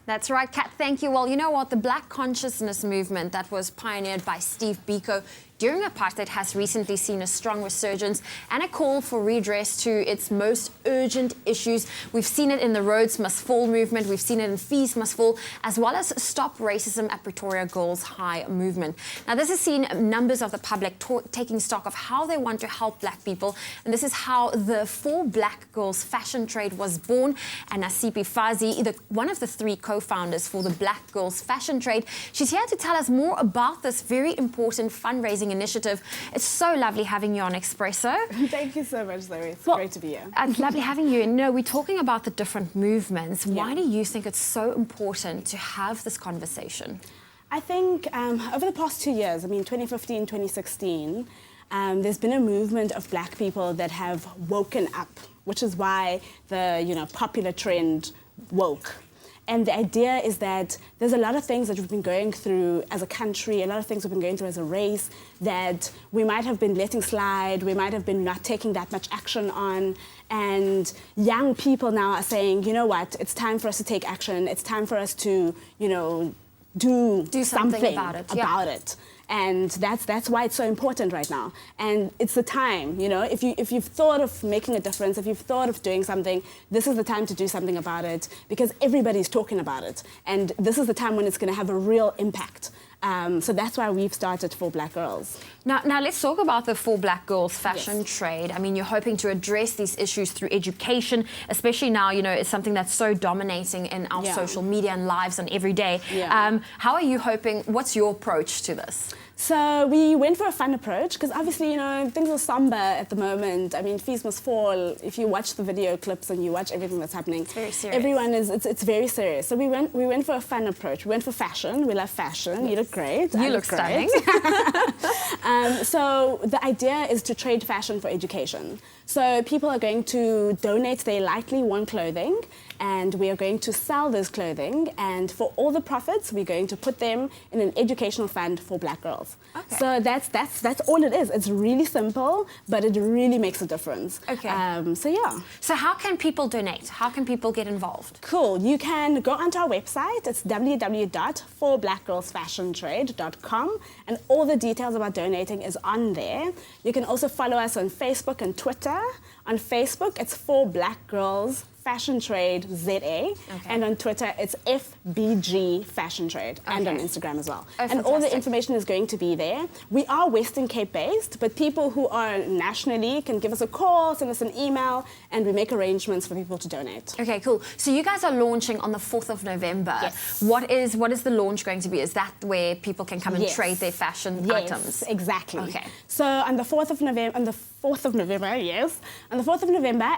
That's right, Kat. Thank you. Well, you know what? The Black consciousness movement that was pioneered by Steve Biko during apartheid has recently seen a strong resurgence and a call for redress to its most urgent issues. We've seen it in the Rhodes Must Fall movement. We've seen it in Fees Must Fall, as well as Stop Racism at Pretoria Girls High movement. Now, this has seen numbers of the public taking stock of how they want to help Black people. And this is how the For Black Girls fashion trade was born. And Nasiphi Fazi, one of the three co-founders for the Black Girls fashion trade, she's here to tell us more about this very important fundraising initiative. It's so lovely having you on Expresso. Thank you so much, Zoe. It's great to be here. It's lovely having you. And we're talking about the different movements. Why do you think it's so important to have this conversation? I think over the past 2 years, 2015, 2016, there's been a movement of Black people that have woken up, which is why the popular trend woke. And the idea is that there's a lot of things that we've been going through as a country, a lot of things we've been going through as a race that we might have been letting slide, we might have been not taking that much action on. And young people now are saying, you know what, it's time for us to take action. It's time for us to, do something about it. And that's why it's so important right now. And it's the time, if you've thought of making a difference, if you've thought of doing something, this is the time to do something about it, because everybody's talking about it. And this is the time when it's going to have a real impact. So that's why we've started For Black Girls. Now let's talk about the For Black Girls fashion trade. You're hoping to address these issues through education, especially now, it's something that's so dominating in our social media and lives and every day. How are you hoping, what's your approach to this? So we went for a fun approach because obviously, things are somber at the moment. Fees Must Fall. If you watch the video clips and you watch everything that's happening, it's very serious. It's very serious. So we went for a fun approach. We went for fashion. We love fashion. Yes. You look great. You look stunning. So the idea is to trade fashion for education. So people are going to donate their lightly worn clothing, and we are going to sell this clothing, and for all the profits, we're going to put them in an educational fund for Black girls. Okay. So that's all it is. It's really simple, but it really makes a difference. Okay. So how can people donate? How can people get involved? Cool. You can go onto our website. It's www.forblackgirlsfashiontrade.com, and all the details about donating is on there. You can also follow us on Facebook and Twitter. On Facebook, it's For Black Girls Fashion Trade ZA, and on Twitter it's FBG Fashion Trade, and on Instagram as well. And all the information is going to be there. We are Western Cape based, but people who are nationally can give us a call, send us an email, and we make arrangements for people to donate. Okay, cool. So you guys are launching on the 4th of November. Yes. What is the launch going to be? Is that where people can come and trade their fashion items? Exactly. Okay. So on the 4th of November, on the 4th of November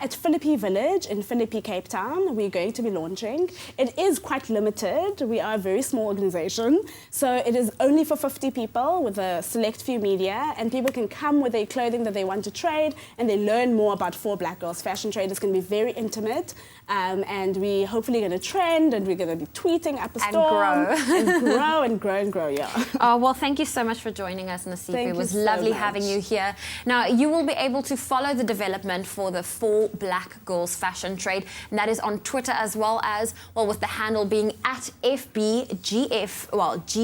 at Philippi Village in Philippi, Cape Town, we're going to be launching. It is quite limited. We are a very small organization, so it is only for 50 people with a select few media, and people can come with their clothing that they want to trade, and they learn more about For Black Girls Fashion Trade. It's going to be very intimate, and we hopefully going to trend, and we're going to be tweeting up a storm. And grow, yeah. Oh, well, thank you so much for joining us, Nasiphi. It was lovely having you here. Now, you will be able to follow the development for the For Black Girls Fashion Trade, and that is on Twitter as well as, with the handle being at G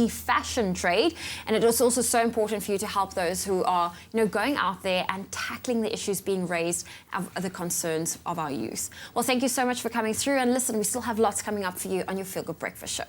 Fashion Trade. And it is also so important for you to help those who are, going out there and tackling the issues being raised, the concerns of our youth. Well, thank you so much for coming through, and listen, we still have lots coming up for you on your Feel Good Breakfast show.